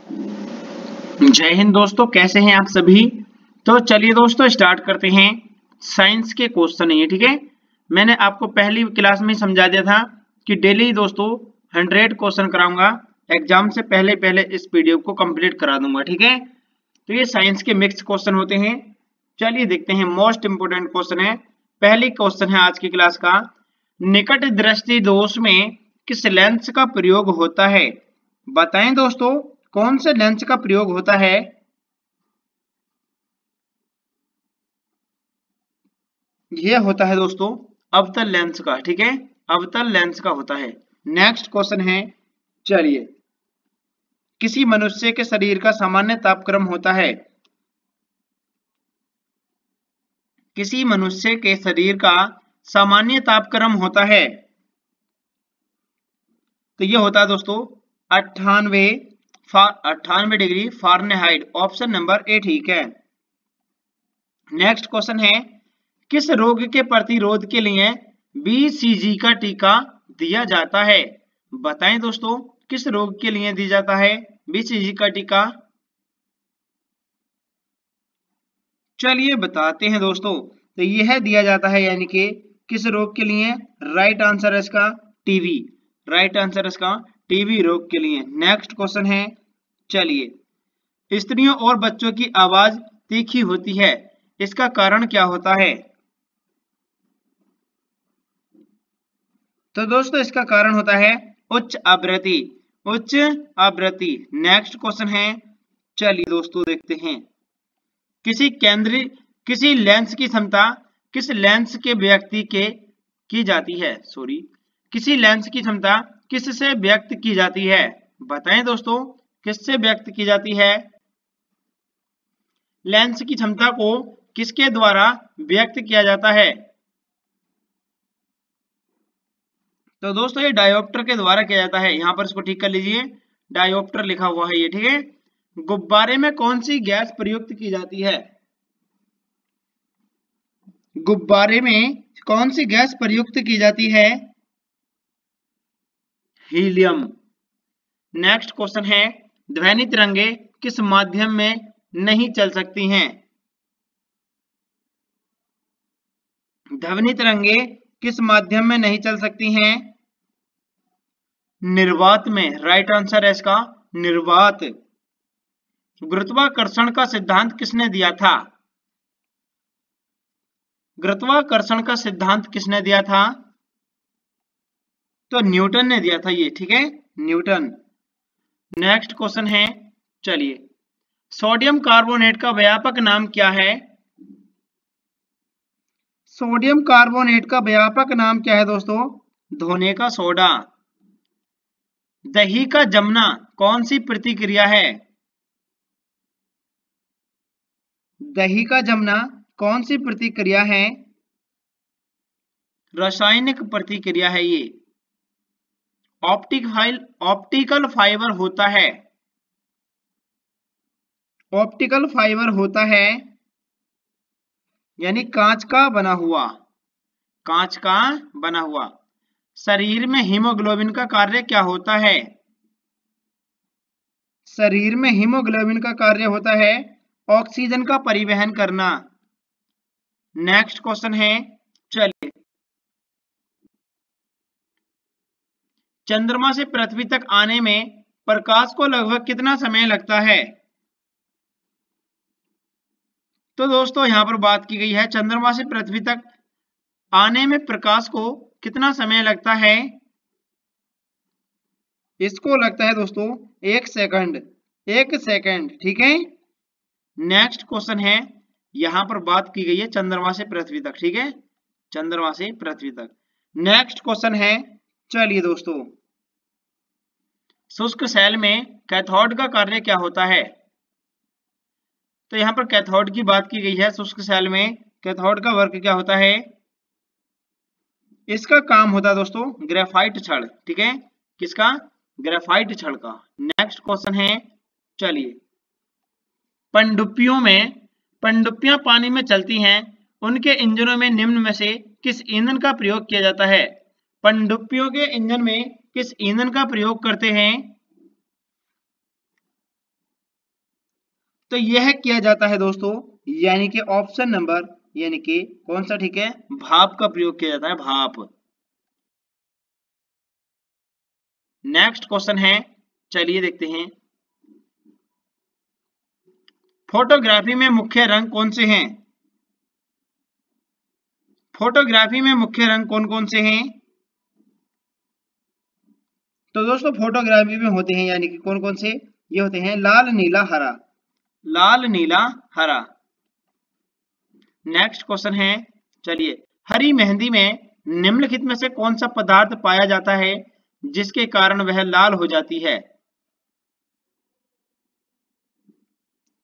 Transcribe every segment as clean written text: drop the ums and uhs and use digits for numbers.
जय हिंद दोस्तों, कैसे हैं आप सभी। तो चलिए दोस्तों स्टार्ट करते हैं। साइंस के क्वेश्चन है, ठीक है। मैंने आपको पहली क्लास में समझा दिया था कि डेली दोस्तों 100 क्वेश्चन कराऊंगा। एग्जाम से पहले पहले इस पीडीएफ को कंप्लीट करा दूंगा, ठीक है। तो ये साइंस के मिक्स क्वेश्चन होते हैं। चलिए देखते हैं, मोस्ट इंपोर्टेंट क्वेश्चन है। पहली क्वेश्चन है आज की क्लास का, निकट दृष्टि दोष में किस लेंस का प्रयोग होता है। बताएं दोस्तों, कौन से लेंस का प्रयोग होता है। यह होता है दोस्तों अवतल लेंस का, ठीक है। अवतल लेंस का होता है। नेक्स्ट क्वेश्चन है, चलिए, किसी मनुष्य के शरीर का सामान्य तापक्रम होता है। किसी मनुष्य के शरीर का सामान्य तापक्रम होता है, तो यह होता है दोस्तों 98 degree Fahrenheit. Option number A ठीक है। नेक्स्ट क्वेश्चन है, किस रोग के प्रतिरोध के लिए बीसीजी का टीका दिया जाता है। बताएं दोस्तों, किस रोग के लिए दिया जाता है बीसीजी का टीका। चलिए बताते हैं दोस्तों, तो यह दिया जाता है यानी कि किस रोग के लिए। राइट आंसर है इसका टीबी। राइट आंसर है इसका टीबी रोग के लिए। नेक्स्ट क्वेश्चन है, चलिए, स्त्रियों और बच्चों की आवाज तीखी होती है, इसका कारण क्या होता है। तो दोस्तों इसका कारण होता है उच्च आवृत्ति। उच्च आवृत्ति। नेक्स्ट क्वेश्चन है, चलिए दोस्तों देखते हैं, किसी लेंस की क्षमता किस लेंस के व्यक्ति के की जाती है। किसी लेंस की क्षमता किससे व्यक्त की जाती है। बताएं दोस्तों, किससे व्यक्त की जाती है। लेंस की क्षमता को किसके द्वारा व्यक्त किया जाता है। तो दोस्तों ये डायोप्टर के द्वारा किया जाता है। यहां पर इसको ठीक कर लीजिए, डायोप्टर लिखा हुआ है ये, ठीक है। गुब्बारे में कौन सी गैस प्रयुक्त की जाती है। गुब्बारे में कौन सी गैस प्रयुक्त की जाती है। हीलियम। नेक्स्ट क्वेश्चन है, ध्वनि तरंगे किस माध्यम में नहीं चल सकती हैं। ध्वनि तरंगे किस माध्यम में नहीं चल सकती हैं। निर्वात में। राइट आंसर है इसका निर्वात। गुरुत्वाकर्षण का सिद्धांत किसने दिया था। गुरुत्वाकर्षण का सिद्धांत किसने दिया था। तो न्यूटन ने दिया था ये, ठीक है, न्यूटन। नेक्स्ट क्वेश्चन है, चलिए, सोडियम कार्बोनेट का व्यापक नाम क्या है। सोडियम कार्बोनेट का व्यापक नाम क्या है दोस्तों। धोने का सोडा। दही का जमना कौन सी प्रतिक्रिया है। दही का जमना कौन सी प्रतिक्रिया है। रासायनिक प्रतिक्रिया है ये। ऑप्टिकल फाइबर होता है। ऑप्टिकल फाइबर होता है यानी कांच का बना हुआ। कांच का बना हुआ। शरीर में हीमोग्लोबिन का कार्य क्या होता है। शरीर में हीमोग्लोबिन का कार्य होता है ऑक्सीजन का परिवहन करना। नेक्स्ट क्वेश्चन है, चलिए, चंद्रमा से पृथ्वी तक आने में प्रकाश को लगभग कितना समय लगता है। तो दोस्तों यहां पर बात की गई है चंद्रमा से पृथ्वी तक आने में प्रकाश को कितना समय लगता है। इसको लगता है दोस्तों 1 सेकंड। 1 सेकंड, ठीक है। नेक्स्ट क्वेश्चन है, यहां पर बात की गई है चंद्रमा से पृथ्वी तक, ठीक है, चंद्रमा से पृथ्वी तक। नेक्स्ट क्वेश्चन है, चलिए दोस्तों, शुष्क सेल में कैथोड का कार्य क्या होता है। तो यहां पर कैथोड की बात की गई है। शुष्क सेल में कैथोड का वर्क क्या होता है। इसका काम होता है दोस्तों ग्रेफाइट छड़, ठीक है, किसका, ग्रेफाइट छड़ का। नेक्स्ट क्वेश्चन है, चलिए, पनडुब्बियां पानी में चलती हैं, उनके इंजनों में निम्न में से किस ईंधन का प्रयोग किया जाता है। पनडुब्बियों के इंजन में किस ईंधन का प्रयोग करते हैं। तो यह किया जाता है दोस्तों, यानी कि ऑप्शन नंबर, यानी कि कौन सा, ठीक है, भाप का प्रयोग किया जाता है, भाप। नेक्स्ट क्वेश्चन है, चलिए देखते हैं। फोटोग्राफी में मुख्य रंग कौन से हैं? फोटोग्राफी में मुख्य रंग कौन कौन से हैं? तो दोस्तों फोटोग्राफी में होते हैं, यानी कि कौन कौन से, ये होते हैं लाल नीला हरा, लाल नीला हरा। नेक्स्ट क्वेश्चन है, चलिए, हरी मेहंदी में निम्नलिखित में से कौन सा पदार्थ पाया जाता है जिसके कारण वह लाल हो जाती है?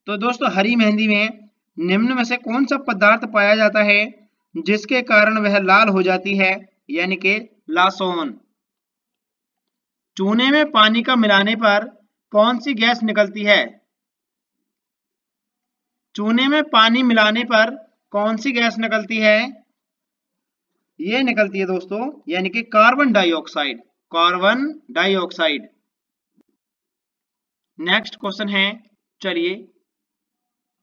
तो दोस्तों हरी मेहंदी में निम्न में से कौन सा पदार्थ पाया जाता है जिसके कारण वह लाल हो जाती है, यानी कि लासोन। चूने में पानी का मिलाने पर कौन सी गैस निकलती है? चूने में पानी मिलाने पर कौन सी गैस निकलती है? ये निकलती है दोस्तों, यानी कि carbon dioxide, carbon dioxide. Next question है, चलिए,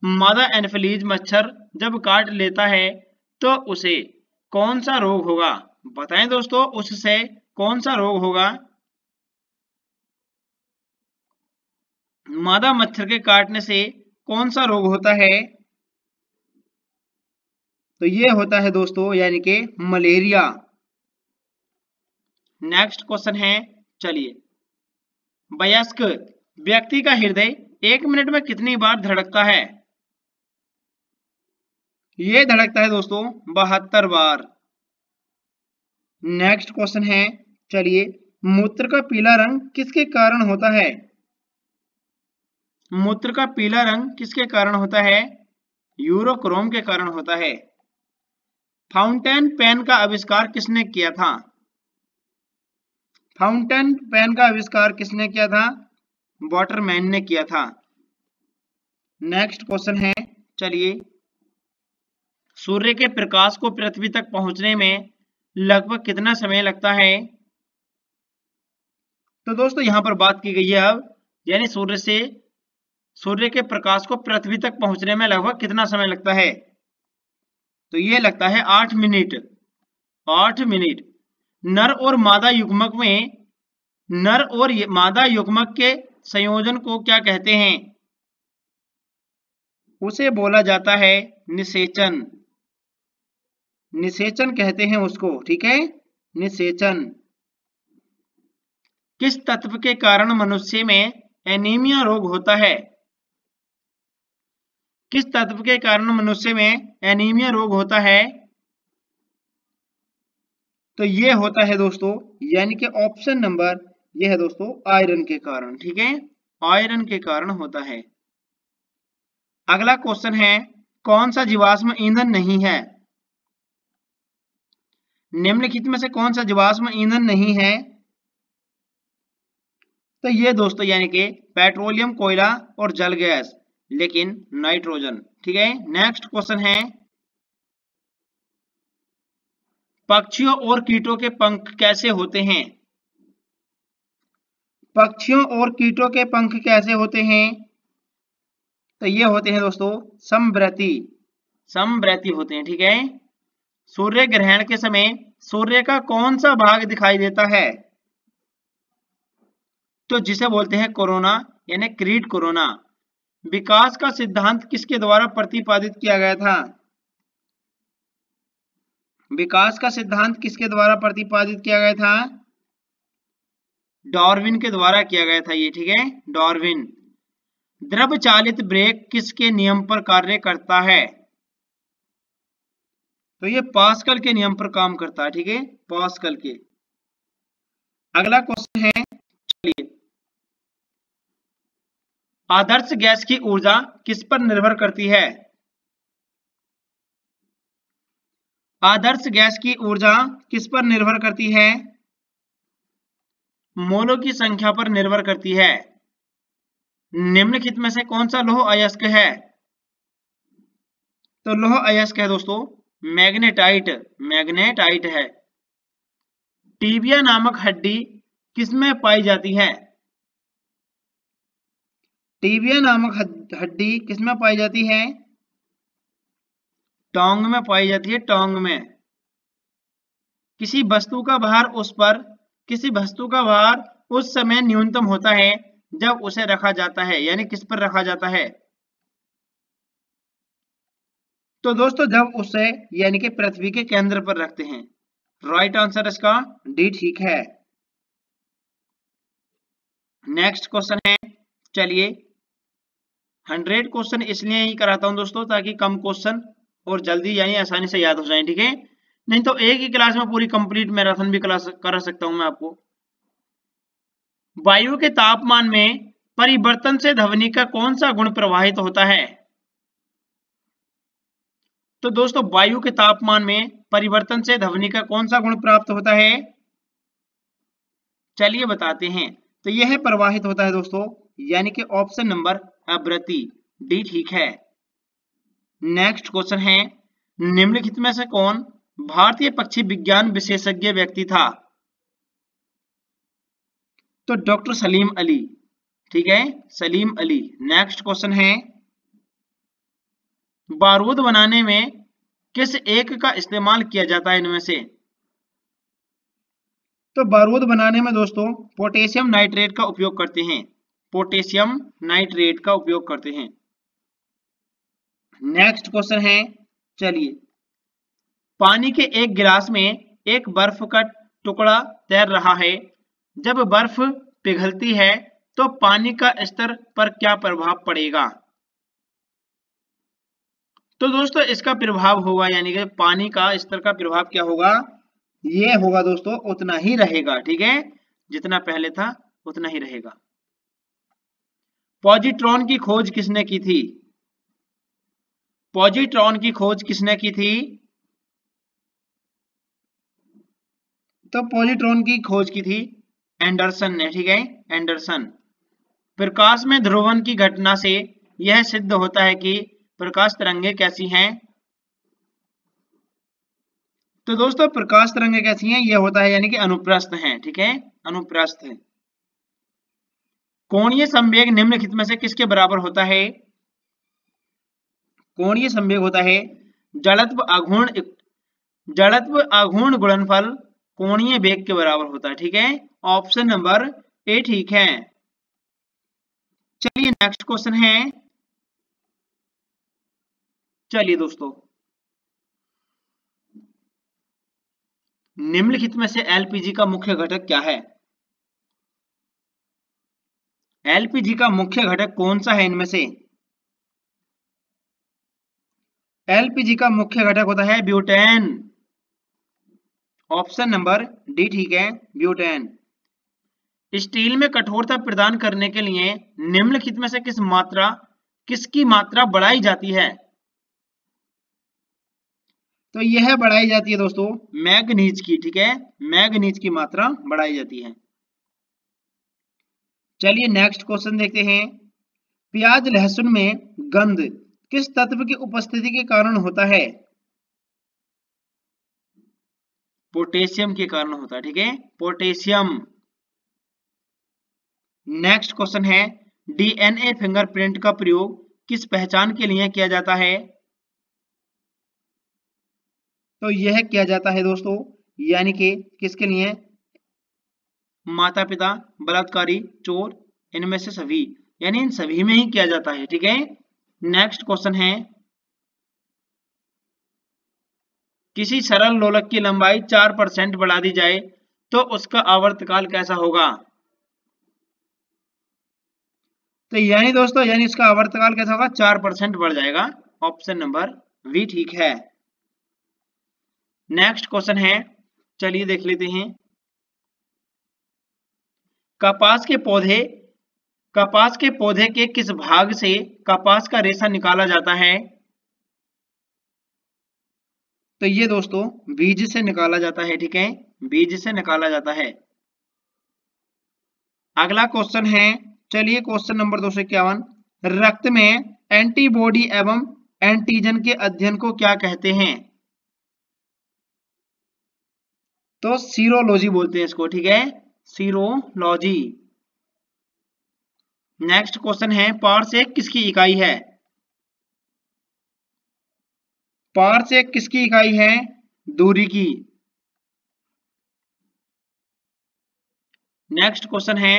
मादा एनोफिलीज मच्छर जब काट लेता है तो उसे कौन सा रोग होगा? बताएं दोस्तों, उससे कौन सा रोग होगा? मादा मच्छर के काटने से कौन सा रोग होता है? तो ये होता है दोस्तों, यानी कि मलेरिया। नेक्स्ट क्वेश्चन है, चलिए, वयस्क व्यक्ति का हृदय 1 मिनट में कितनी बार धड़कता है? ये धड़कता है दोस्तों 72 बार। नेक्स्ट क्वेश्चन है, चलिए, मूत्र का पीला रंग किसके कारण होता है? मूत्र का पीला रंग किसके कारण होता है? यूरोक्रोम के कारण होता है। फाउंटेन पेन का आविष्कार किसने किया था? फाउंटेन पेन का आविष्कार किसने किया था? वाटरमैन ने किया था। नेक्स्ट क्वेश्चन है, चलिए, सूर्य के प्रकाश को पृथ्वी तक पहुंचने में लगभग कितना समय लगता है? तो दोस्तों यहां पर बात की गई है अब, यानी सूर्य के प्रकाश को पृथ्वी तक पहुंचने में लगभग कितना समय लगता है? तो ये लगता है 8 मिनट, 8 मिनट। नर और मादा युग्मक में, नर और मादा युग्मक के संयोजन को क्या कहते हैं? उसे बोला जाता है निषेचन, निषेचन कहते हैं उसको, ठीक है, निषेचन। किस तत्व के कारण मनुष्य में एनीमिया रोग होता है? किस तत्व के कारण मनुष्य में एनीमिया रोग होता है? तो ये होता है दोस्तों, यानी कि ऑप्शन नंबर ये है दोस्तों, आयरन के कारण, ठीक है, आयरन के कारण होता है। अगला क्वेश्चन है, कौन सा जीवाश्म ईंधन नहीं है? निम्नलिखित में से कौन सा जीवाश्म ईंधन नहीं है? तो ये दोस्तों, यानी कि पेट्रोलियम, कोयला और जल गैस, लेकिन नाइट्रोजन, ठीक है। नेक्स्ट क्वेश्चन है, पक्षियों और कीटों के पंख कैसे होते हैं? पक्षियों और कीटों के पंख कैसे होते हैं? तो ये होते हैं दोस्तों समव्रती, समव्रती होते हैं, ठीक है। सूर्य ग्रहण के समय सूर्य का कौन सा भाग दिखाई देता है? तो जिसे बोलते हैं कोरोना, यानी क्रीड कोरोना। विकास का सिद्धांत किसके द्वारा प्रतिपादित किया गया था? विकास का सिद्धांत किसके द्वारा प्रतिपादित किया गया था? डार्विन के द्वारा किया गया था ये, ठीक है, डार्विन। द्रव चालित ब्रेक किसके नियम पर कार्य करता है? तो ये पास्कल के नियम पर काम करता है, ठीक है, पास्कल के। अगला क्वेश्चन है, चलिए, आदर्श गैस की ऊर्जा किस पर निर्भर करती है? आदर्श गैस की ऊर्जा किस पर निर्भर करती है? मोलों की संख्या पर निर्भर करती है। निम्नलिखित में से कौन सा लौह अयस्क है? तो लौह अयस्क है दोस्तों मैग्नेटाइट, मैग्नेटाइट है। टीबिया नामक हड्डी किसमें पाई जाती है? टीबिया नामक हड्डी किसमें पाई जाती है? टोंग में पाई जाती है, टोंग में। किसी वस्तु का भार उस समय न्यूनतम होता है जब उसे रखा जाता है, यानी किस पर रखा जाता है? तो दोस्तों जब उसे यानी कि पृथ्वी के केंद्र पर रखते हैं। राइट आंसर इसका डी ठीक है। नेक्स्ट क्वेश्चन है, चलिए 100 क्वेश्चन इसलिए ही कराता हूं दोस्तों ताकि कम क्वेश्चन और जल्दी यानी आसानी से याद हो जाए, ठीक है? नहीं तो एक ही क्लास में पूरी कंप्लीट मैराथन भी क्लास करा सकता हूं मैं आपको। वायु के तापमान में परिवर्तन से ध्वनि का कौन सा गुण प्रभावित होता है? तो दोस्तों वायु के तापमान में परिवर्तन से ध्वनि का कौन सा गुण प्राप्त होता है? चलिए बताते हैं। तो यह प्रवाहित होता है दोस्तों, यानी कि ऑप्शन नंबर आवृत्ति, डी ठीक है। नेक्स्ट क्वेश्चन है, निम्नलिखित में से कौन भारतीय पक्षी विज्ञान विशेषज्ञ व्यक्ति था? तो डॉक्टर सलीम अली, ठीक है, सलीम अली। नेक्स्ट क्वेश्चन है, बारूद बनाने में किस एक का इस्तेमाल किया जाता है इनमें से? तो बारूद बनाने में दोस्तों पोटेशियम नाइट्रेट का उपयोग करते हैं, पोटेशियम नाइट्रेट का उपयोग करते हैं। नेक्स्ट क्वेश्चन है, चलिए पानी के एक गिलास में एक बर्फ का टुकड़ा तैर रहा है, जब बर्फ पिघलती है तो पानी का स्तर पर क्या प्रभाव पड़ेगा? तो दोस्तों इसका प्रभाव होगा यानी कि पानी का स्तर का प्रभाव क्या होगा? ये होगा दोस्तों उतना ही रहेगा, ठीक है, जितना पहले था उतना ही रहेगा। पॉजिट्रॉन की खोज किसने की थी? पॉजिट्रॉन की खोज किसने की थी? तो पॉजिट्रॉन की खोज की थी एंडरसन ने, ठीक है, एंडरसन। प्रकाश में ध्रुवण की घटना से यह सिद्ध होता है कि प्रकाश तरंगें कैसी हैं? तो दोस्तों प्रकाश तरंगें कैसी हैं? यह होता है यानी कि अनुप्रस्थ हैं, ठीक है, अनुप्रस्थ है। कोणीय संवेग निम्नलिखित में से किसके बराबर होता है? कोणीय संवेग होता है जड़त्व आघूर्ण गुणनफल कोणीय वेग के बराबर होता है, ठीक है, ऑप्शन नंबर ए ठीक है। चलिए नेक्स्ट क्वेश्चन है, चलिए दोस्तों निम्नलिखित में से एलपीजी का मुख्य घटक क्या है? एलपीजी का मुख्य घटक कौन सा है इनमें से? एलपीजी का मुख्य घटक होता है ब्यूटेन, ऑप्शन नंबर डी ठीक है, ब्यूटेन। स्टील में कठोरता प्रदान करने के लिए निम्नलिखित में से किसकी मात्रा बढ़ाई जाती है? तो यह बढ़ाई जाती है दोस्तों मैग्नीज की, ठीक है, मैग्नीज की मात्रा बढ़ाई जाती है। चलिए नेक्स्ट क्वेश्चन देखते हैं, प्याज लहसुन में गंध किस तत्व की उपस्थिति के कारण होता है? पोटेशियम के कारण होता है, ठीक है, पोटेशियम। नेक्स्ट क्वेश्चन है, डीएनए फिंगरप्रिंट का प्रयोग किस पहचान के लिए किया जाता है? तो यह किया जाता है दोस्तों यानी कि किसके लिए? माता पिता, बलात्कारी, चोर, इनमें से सभी, यानी इन सभी में ही किया जाता है, ठीक है। नेक्स्ट क्वेश्चन है, किसी सरल लोलक की लंबाई 4% बढ़ा दी जाए तो उसका आवर्तकाल कैसा होगा? तो यानी दोस्तों यानी इसका आवर्तकाल कैसा होगा? 4% बढ़ जाएगा, ऑप्शन नंबर बी ठीक है। नेक्स्ट क्वेश्चन है, चलिए देख लेते हैं, कपास के पौधे के किस भाग से कपास का रेशा निकाला जाता है? तो ये दोस्तों बीज से निकाला जाता है, ठीक है, बीज से निकाला जाता है। अगला क्वेश्चन है, चलिए क्वेश्चन नंबर 251, रक्त में एंटीबॉडी एवं एंटीजन के अध्ययन को क्या कहते हैं? तो सीरोलॉजी बोलते हैं इसको, ठीक है, सीरोलॉजी। नेक्स्ट क्वेश्चन है, पारसेक किसकी इकाई है? पारसेक किसकी इकाई है? दूरी की। नेक्स्ट क्वेश्चन है,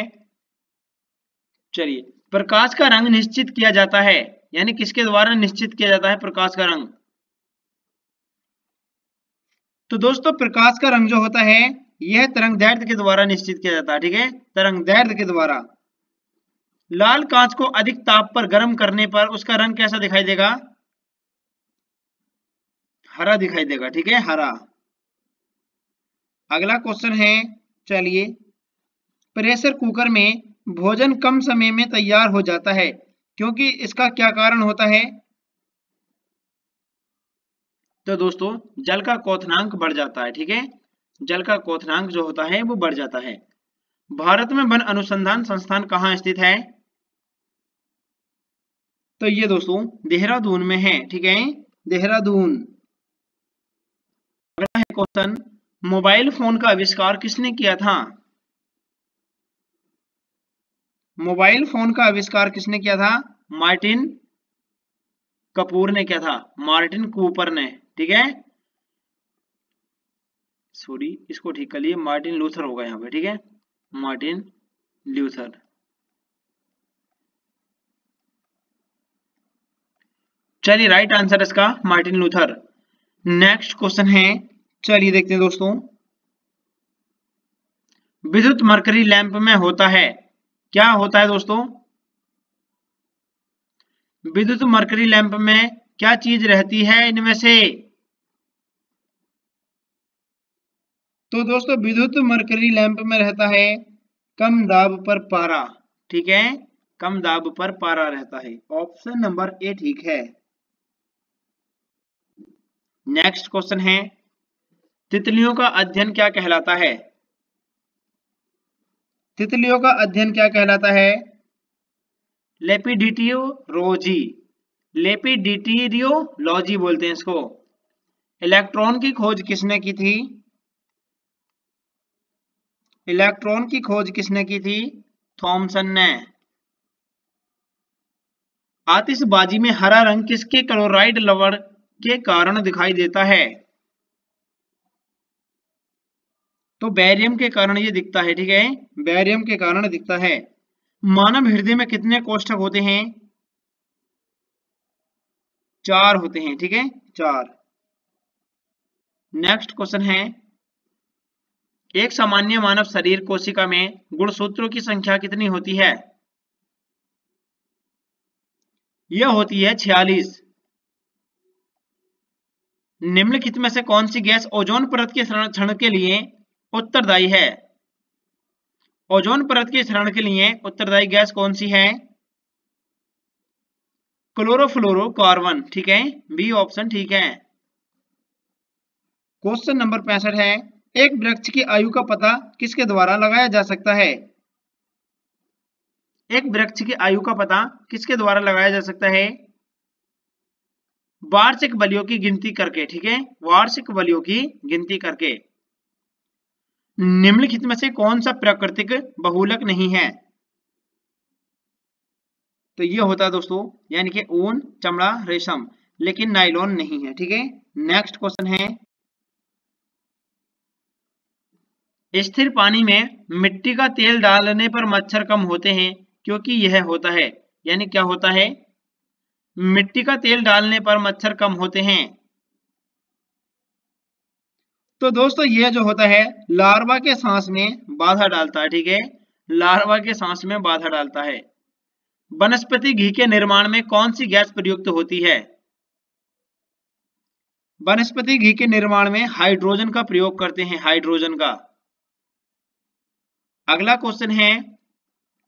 चलिए, प्रकाश का रंग निश्चित किया जाता है, यानी किसके द्वारा निश्चित किया जाता है प्रकाश का रंग? तो दोस्तों प्रकाश का रंग जो होता है यह तरंगदैर्घ्य के द्वारा निश्चित किया जाता है, ठीक है, तरंगदैर्घ्य के द्वारा। लाल कांच को अधिक ताप पर गर्म करने पर उसका रंग कैसा दिखाई देगा? हरा दिखाई देगा, ठीक है, हरा। अगला क्वेश्चन है, चलिए, प्रेशर कुकर में भोजन कम समय में तैयार हो जाता है, क्योंकि इसका क्या कारण होता है? तो दोस्तों जल का क्वथनांक बढ़ जाता है, ठीक है, जल का क्वथनांक जो होता है वो बढ़ जाता है। भारत में वन अनुसंधान संस्थान कहाँ स्थित है? तो ये दोस्तों देहरादून में है, ठीक है, देहरादून। अगला है क्वेश्चन, मोबाइल फोन का आविष्कार किसने किया था? मोबाइल फोन का आविष्कार किसने किया था? मार्टिन कपूर ने किया था, मार्टिन कूपर ने, ठीक है, सॉरी इसको ठीक कर लिए, मार्टिन लूथर होगा यहाँ पे, ठीक है, मार्टिन ल्यूथर। चलिए राइट आंसर इसका मार्टिन लूथर। नेक्स्ट क्वेश्चन है, चलिए देखते हैं दोस्तों, विद्युत मरकरी लैंप में होता है, क्या होता है दोस्तों? विद्युत मरकरी लैंप में क्या चीज रहती है इनमें से? तो दोस्तों विद्युत मरकरी लैंप में रहता है कम दाब पर पारा, ठीक है, कम दाब पर पारा रहता है। ऑप्शन नंबर ए ठीक है। नेक्स्ट क्वेश्चन है, तितलियों का अध्ययन क्या कहलाता है? तितलियों का अध्ययन क्या कहलाता है? लेपिडिटियोलॉजी, लेपिडिटिरियोलॉजी बोलते हैं इसको। इलेक्ट्रॉन की खोज किसने की थी? इलेक्ट्रॉन की खोज किसने की थी? थॉमसन ने। आतिशबाजी में हरा रंग किसके क्लोराइड लवण के कारण दिखाई देता है? तो बैरियम के कारण ये दिखता है, ठीक है, बैरियम के कारण दिखता है। मानव हृदय में कितने कोष्ठक होते हैं? 4 होते हैं, ठीक है, 4। नेक्स्ट क्वेश्चन है, एक सामान्य मानव शरीर कोशिका में गुणसूत्रों की संख्या कितनी होती है? यह होती है 46। निम्नलिखित में से कौन सी गैस ओजोन परत के क्षरण के लिए उत्तरदायी है? ओजोन परत के क्षरण के लिए उत्तरदायी गैस कौन सी है? क्लोरोफ्लोरोकार्बन, ठीक है, बी ऑप्शन ठीक है। क्वेश्चन नंबर 65 है, एक वृक्ष की आयु का पता किसके द्वारा लगाया जा सकता है? एक वृक्ष की आयु का पता किसके द्वारा लगाया जा सकता है? वार्षिक बलियों की गिनती करके, ठीक है, वार्षिक बलियों की गिनती करके। निम्नलिखित में से कौन सा प्राकृतिक बहुलक नहीं है? तो ये होता है दोस्तों, यानी कि ऊन, चमड़ा, रेशम, लेकिन नायलॉन नहीं है, ठीक है। नेक्स्ट क्वेश्चन है, स्थिर पानी में मिट्टी का तेल डालने पर मच्छर कम होते हैं, क्योंकि यह होता है, यानी क्या होता है? मिट्टी का तेल डालने पर मच्छर कम होते हैं। तो दोस्तों यह जो होता है लार्वा के सांस में बाधा डालता है, ठीक है, लार्वा के सांस में बाधा डालता है। वनस्पति घी के निर्माण में कौन सी गैस प्रयुक्त होती है? वनस्पति घी के निर्माण में हाइड्रोजन का प्रयोग करते हैं, हाइड्रोजन का। अगला क्वेश्चन है,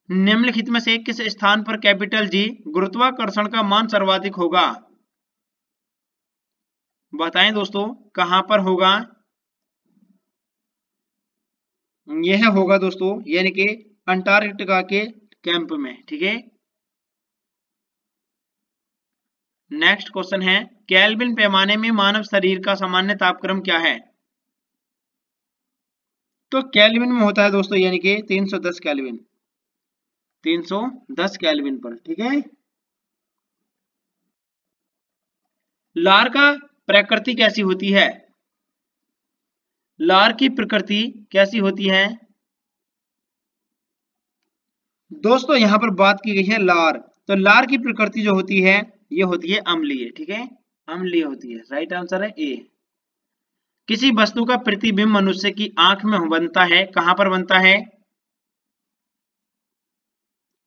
निम्नलिखित में से किस स्थान पर कैपिटल जी गुरुत्वाकर्षण का मान सर्वाधिक होगा? बताएं दोस्तों कहां पर होगा? यह होगा दोस्तों यानी कि अंटार्कटिका के कैंप में, ठीक है। नेक्स्ट क्वेश्चन है, केल्विन पैमाने में मानव शरीर का सामान्य तापक्रम क्या है? तो केल्विन में होता है दोस्तों यानी कि 310 केल्विन। 310 केल्विन पर, ठीक है। लार का प्रकृति कैसी होती है? लार की प्रकृति कैसी होती है? दोस्तों यहां पर बात की गई है लार, तो लार की प्रकृति जो होती है ये होती है अम्लीय, ठीक है, अम्लीय होती है। राइट आंसर है ए। किसी वस्तु का प्रतिबिंब मनुष्य की आंख में बनता है, कहां पर बनता है?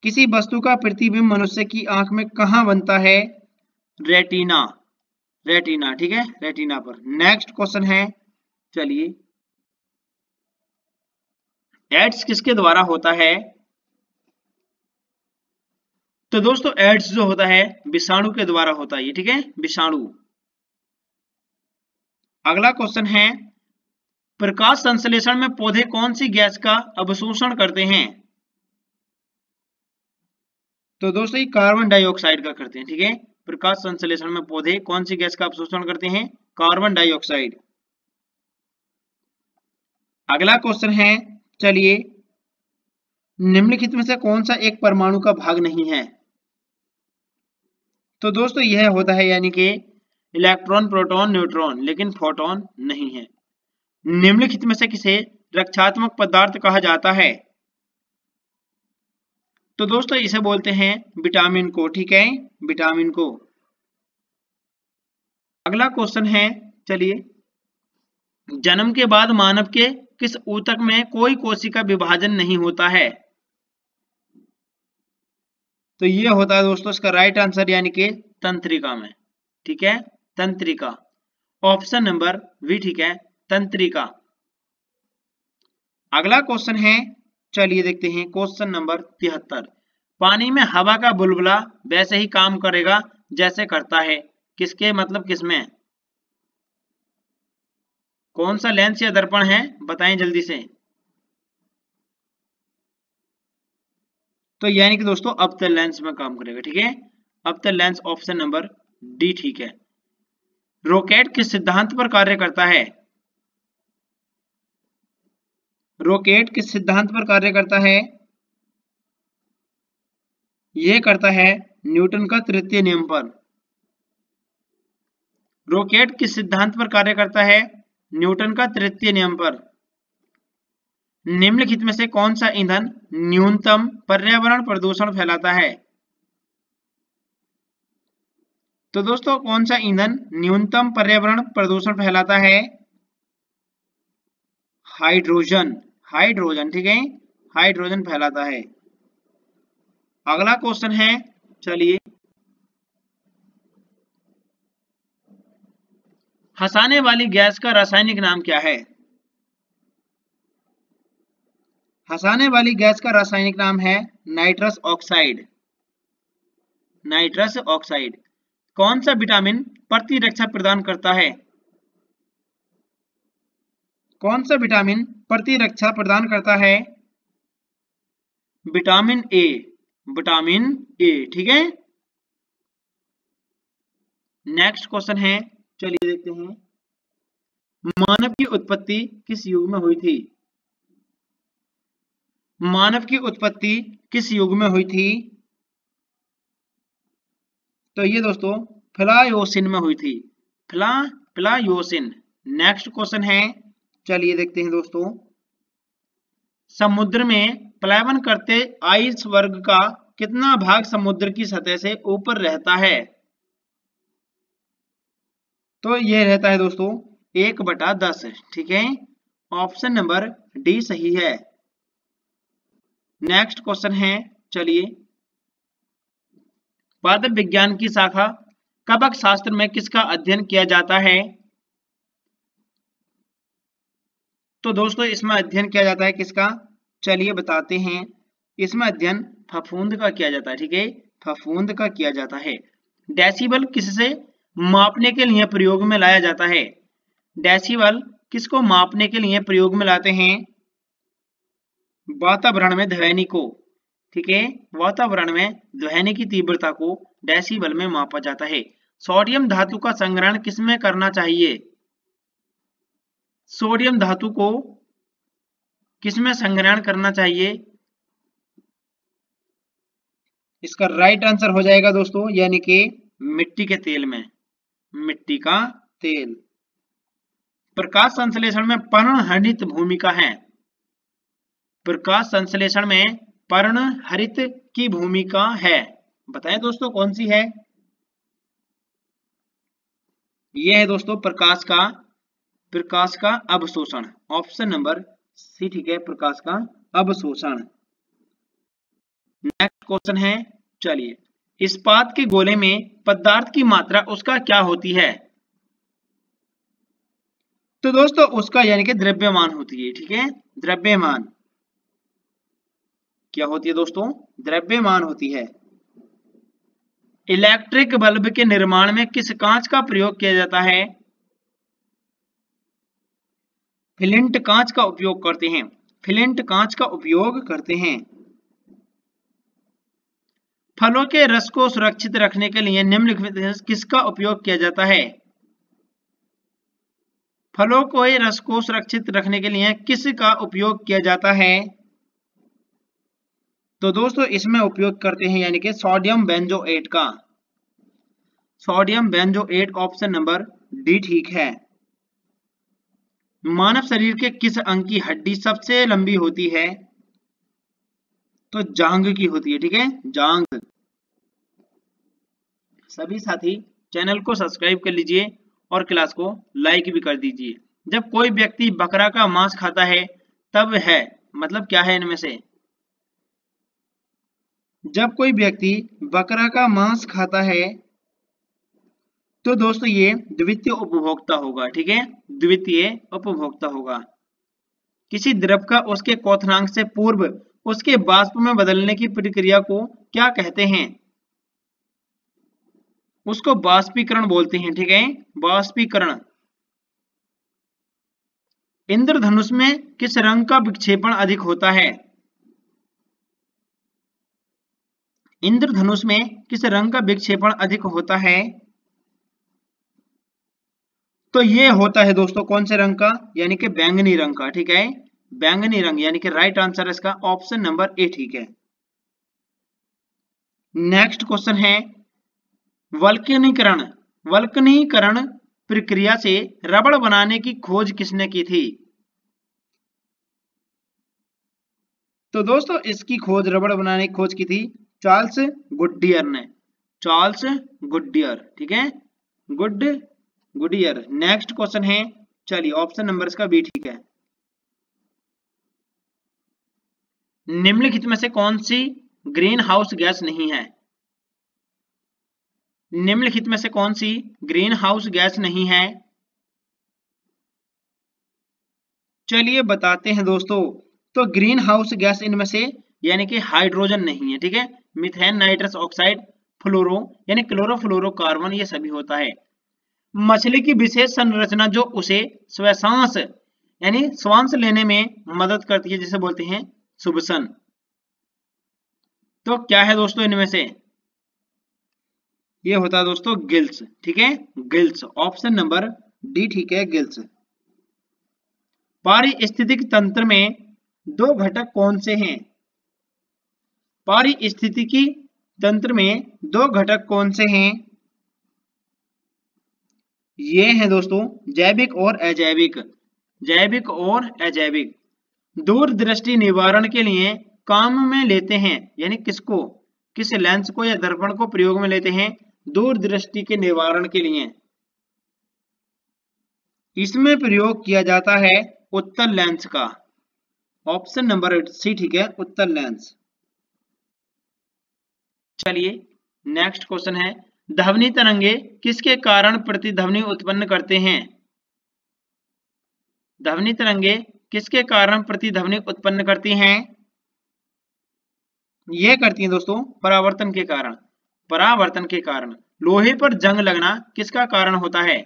किसी वस्तु का प्रतिबिंब मनुष्य की आंख में कहां बनता है? रेटिना, रेटिना, ठीक है, रेटिना पर। नेक्स्ट क्वेश्चन है, चलिए, एड्स किसके द्वारा होता है? तो दोस्तों एड्स जो होता है विषाणु के द्वारा होता है, ठीक है, विषाणु। अगला क्वेश्चन है, प्रकाश संश्लेषण में पौधे कौन सी गैस का अवशोषण करते हैं? तो दोस्तों ये कार्बन डाइऑक्साइड का करते हैं, ठीक है। प्रकाश संश्लेषण में पौधे कौन सी गैस का अवशोषण करते हैं? Carbon dioxide. अगला क्वेश्चन है, चलिए, निम्नलिखित में से कौन सा एक परमाणु का भाग नहीं है? तो दोस्तों यह होता है यानी कि इलेक्ट्रॉन, प्रोटॉन, न्यूट्रॉन, लेकिन फोटॉन नहीं है। निम्नलिखित में से किसे रक्षात्मक पदार्थ कहा जाता है? तो दोस्तों इसे बोलते हैं विटामिन को, ठीक है, विटामिन को। अगला क्वेश्चन है, चलिए, जन्म के बाद मानव के किस ऊतक में कोई कोशिका विभाजन नहीं होता है? तो ये होता है दोस्तों इसका राइट आंसर यानी कि तंत्रिका में, ठीक है, तंत्रिका। ऑप्शन नंबर बी, ठीक है, तंत्रिका। अगला क्वेश्चन है, चलिए देखते हैं क्वेश्चन नंबर 73। पानी में हवा का बुलबुला वैसे ही काम करेगा जैसे करता है, किसके मतलब किसमें? कौन सा लेंस या दर्पण है, बताएं जल्दी से। तो यानी कि दोस्तों अवतल लेंस में काम करेगा, ठीक है, अवतल लेंस, ऑप्शन नंबर डी, ठीक है। रॉकेट किस सिद्धांत पर कार्य करता है? रॉकेट किस सिद्धांत पर कार्य करता है? यह करता है न्यूटन का तृतीय नियम पर। रॉकेट किस सिद्धांत पर कार्य करता है? न्यूटन का तृतीय नियम पर। निम्नलिखित में से कौन सा ईंधन न्यूनतम पर्यावरण प्रदूषण फैलाता है? तो दोस्तों कौन सा ईंधन न्यूनतम पर्यावरण प्रदूषण फैलाता है? हाइड्रोजन, हाइड्रोजन, ठीक है, हाइड्रोजन फैलाता है। अगला क्वेश्चन है, चलिए, हंसाने वाली गैस का रासायनिक नाम क्या है? हंसाने वाली गैस का रासायनिक नाम है नाइट्रस ऑक्साइड, नाइट्रस ऑक्साइड। कौन सा विटामिन प्रतिरक्षा प्रदान करता है? कौन सा विटामिन प्रतिरक्षा प्रदान करता है? विटामिन ए, विटामिन ए, ठीक है। नेक्स्ट क्वेश्चन है, चलिए देखते हैं, मानव की उत्पत्ति किस युग में हुई थी? मानव की उत्पत्ति किस युग में हुई थी? तो ये दोस्तों प्लायोसिन में हुई थी, प्लायोसिन। नेक्स्ट क्वेश्चन है, चलिए देखते हैं दोस्तों, समुद्र में प्लावन करते आइस वर्ग का कितना भाग समुद्र की सतह से ऊपर रहता है? तो ये रहता है दोस्तों 1/10, ठीक है, ऑप्शन नंबर डी सही है। नेक्स्ट क्वेश्चन है, चलिए, पादप विज्ञान की शाखा कवक शास्त्र में किसका अध्ययन किया जाता है? तो दोस्तों इसमें अध्ययन किया जाता है किसका? चलिए बताते हैं, इसमें अध्ययन फफूंद का किया जाता है, ठीक है, फफूंद का किया जाता है। डेसिबल किससे मापने के लिए प्रयोग में लाया जाता है? डेसिबल किसको मापने के लिए प्रयोग में लाते हैं? वातावरण में ध्वनि को, ठीक है, वातावरण में ध्वनि की तीव्रता को डेसिबल में मापा जाता है। सोडियम धातु का संग्रहण किसमें करना चाहिए? सोडियम धातु को किसमें संग्रहण करना चाहिए? इसका राइट आंसर हो जाएगा दोस्तों यानी कि मिट्टी के तेल में, मिट्टी का तेल। प्रकाश संश्लेषण में पर्णहरित भूमिका है। प्रकाश संश्लेषण में पर्णहरित की भूमिका है, बताएं दोस्तों कौन सी है। यह है दोस्तों प्रकाश का अवशोषण, ऑप्शन नंबर सी, ठीक है, प्रकाश का अवशोषण। नेक्स्ट क्वेश्चन है, चलिए, इस्पात के गोले में पदार्थ की मात्रा उसका क्या होती है। तो दोस्तों उसका यानी कि द्रव्यमान होती है, ठीक है, द्रव्यमान क्या होती है दोस्तों, द्रव्यमान होती है। इलेक्ट्रिक बल्ब के निर्माण में किस कांच का प्रयोग किया जाता है। फ्लिंट कांच का उपयोग करते हैं, फ्लिंट कांच का उपयोग करते हैं। फलों के रस को सुरक्षित रखने के लिए निम्नलिखित में से किसका उपयोग किया जाता है। फलों के रस को सुरक्षित रखने के लिए किसका उपयोग किया जाता है। तो दोस्तों इसमें उपयोग करते हैं यानी कि सोडियम बेंजोएट का, sodium benzoate, option number D ठीक है। मानव शरीर के किस अंग की हड्डी सबसे लंबी होती है। तो जांघ की होती है, ठीक है, जांघ। सभी साथी चैनल को सब्सक्राइब कर लीजिए और क्लास को लाइक भी कर दीजिए। जब कोई व्यक्ति बकरा का मांस खाता है तब है, मतलब क्या है इनमें से। जब कोई व्यक्ति बकरा का मांस खाता है तो दोस्तों ये द्वितीय उपभोक्ता होगा, ठीक है, द्वितीय उपभोक्ता होगा। किसी द्रव का उसके क्वथनांक से पूर्व उसके वाष्प में बदलने की प्रक्रिया को क्या कहते हैं। उसको वाष्पीकरण बोलते हैं, ठीक है, वाष्पीकरण। इंद्रधनुष में किस रंग का विक्षेपण अधिक होता है। इंद्रधनुष में किस रंग का विक्षेपण अधिक होता है। तो ये होता है दोस्तों कौन से रंग का, यानी कि बैंगनी रंग का, ठीक है, बैंगनी रंग, यानी कि राइट आंसर इसका ऑप्शन नंबर ए ठीक है। नेक्स्ट क्वेश्चन है, वल्कनीकरण, वल्कनीकरण प्रक्रिया से रबड़ बनाने की खोज किसने की थी। तो दोस्तों इसकी खोज, रबड़ बनाने की खोज की थी चार्ल्स गुडियर ने, चार्ल्स गुडियर, ठीक है, गुडियर। नेक्स्ट क्वेश्चन है, चलिए, ऑप्शन नंबर इसका बी ठीक है। निम्नलिखित में से कौन सी ग्रीन हाउस गैस नहीं है। निम्नलिखित में से कौन सी ग्रीन हाउस गैस नहीं है। चलिए बताते हैं दोस्तों। तो ग्रीन हाउस गैस इनमें से यानी कि हाइड्रोजन नहीं है, ठीक है, मीथेन, नाइट्रस ऑक्साइड, फ्लोरो यानी क्लोरोफ्लोरोकार्बन, ये सभी होता है। मछली की विशेष संरचना जो उसे श्वासांश यानी श्वास लेने में मदद करती है, जिसे बोलते हैं सुबसन। तो क्या है दोस्तों इनमें से, ये होता है दोस्तों गिल्स, ठीक है, गिल्स, ऑप्शन नंबर डी ठीक है, गिल्स। पारिस्थितिक तंत्र में दो घटक कौन से हैं। पारिस्थितिकी तंत्र में दो घटक कौन से हैं। ये हैं दोस्तों जैविक और अजैविक, जैविक और अजैविक। दूरदृष्टि निवारण के लिए काम में लेते हैं, यानी किसको, किस लेंस को या दर्पण को प्रयोग में लेते हैं दूरदृष्टि के निवारण के लिए। इसमें प्रयोग किया जाता है उत्तल लेंस का, ऑप्शन नंबर सी ठीक है, उत्तल लेंस। चलिए नेक्स्ट क्वेश्चन है, ध्वनि तरंगे किसके कारण प्रतिध्वनि उत्पन्न करते हैं। ध्वनि तरंगे किसके कारण प्रतिध्वनि उत्पन्न करती हैं। यह करती हैं दोस्तों परावर्तन के कारण, परावर्तन के कारण। लोहे पर जंग लगना किसका कारण होता है।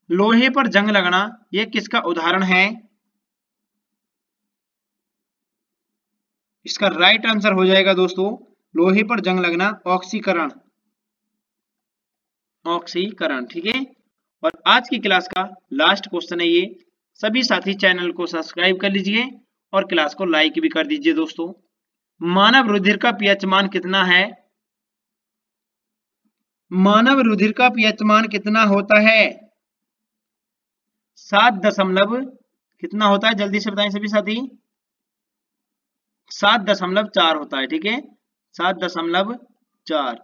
लोहे पर जंग लगना यह किसका उदाहरण है। इसका राइट आंसर हो जाएगा दोस्तों लोहे पर जंग लगना ऑक्सीकरण, ऑक्सीकरण, ठीक है। और आज की क्लास का लास्ट क्वेश्चन है ये। सभी साथी चैनल को सब्सक्राइब कर लीजिए और क्लास को लाइक भी कर दीजिए दोस्तों। मानव रुधिर का पीएच मान कितना है? मानव रुधिर का पीएच मान कितना होता है? 7 दशमलव कितना होता है, जल्दी से बताएं सभी साथी। 7.4 होता है, ठीक है, 7.4।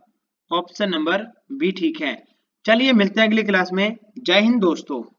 ऑप्शन नंबर बी ठीक है। चलिए मिलते हैं अगली क्लास में। जय हिंद दोस्तों।